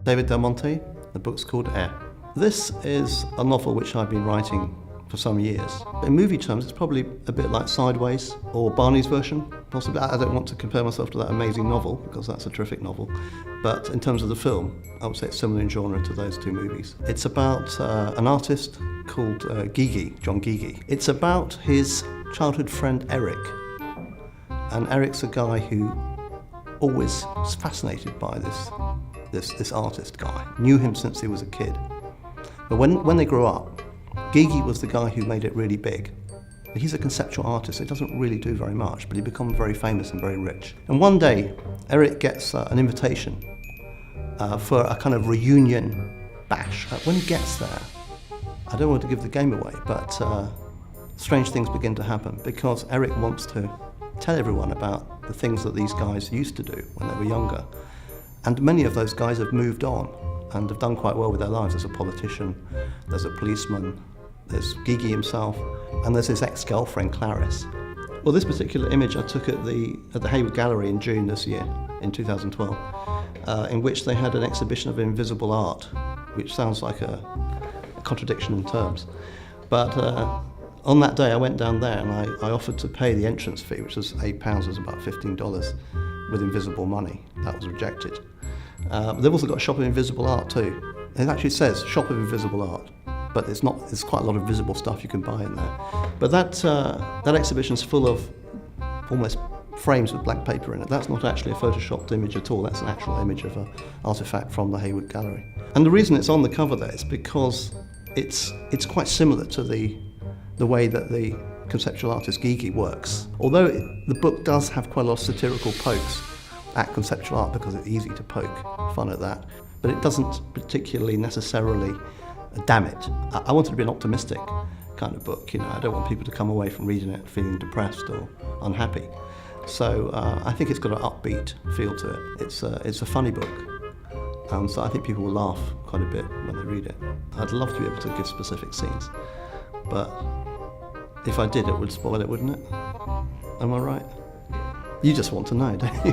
David Del Monte. The book's called Air. This is a novel which I've been writing for some years. In movie terms, it's probably a bit like Sideways or Barney's version, possibly. I don't want to compare myself to that amazing novel, because that's a terrific novel. But in terms of the film, I would say it's similar in genre to those two movies. It's about an artist called John Gigi. It's about his childhood friend Eric. And Eric's a guy who always was fascinated by this artist guy. Knew him since he was a kid. But when they grew up, Gigi was the guy who made it really big. He's a conceptual artist, so he doesn't really do very much, but he becomes very famous and very rich. And one day, Eric gets an invitation for a kind of reunion bash. When he gets there, I don't want to give the game away, but strange things begin to happen, because Eric wants to tell everyone about the things that these guys used to do when they were younger. And many of those guys have moved on and have done quite well with their lives. There's a politician, there's a policeman, there's Gigi himself, and there's his ex-girlfriend, Clarice. Well, this particular image I took at the Hayward Gallery in June this year, in 2012, in which they had an exhibition of invisible art, which sounds like a contradiction in terms. But on that day I went down there and I offered to pay the entrance fee, which was £8, was about $15, with invisible money. That was rejected. They've also got a shop of invisible art too. It actually says shop of invisible art, but there's quite a lot of visible stuff you can buy in there. But that exhibition's full of almost frames with black paper in it. That's not actually a photoshopped image at all. That's an actual image of an artifact from the Hayward Gallery. And the reason it's on the cover there is because it's quite similar to the way that the conceptual artist Gigi works. Although the book does have quite a lot of satirical pokes at conceptual art, because it's easy to poke fun at that, but it doesn't particularly necessarily damn it. I wanted to be an optimistic kind of book. I don't want people to come away from reading it feeling depressed or unhappy. So I think it's got an upbeat feel to it. It's a funny book, so I think people will laugh quite a bit when they read it. I'd love to be able to give specific scenes, but if I did, it would spoil it, wouldn't it? Am I right? You just want to know, don't you?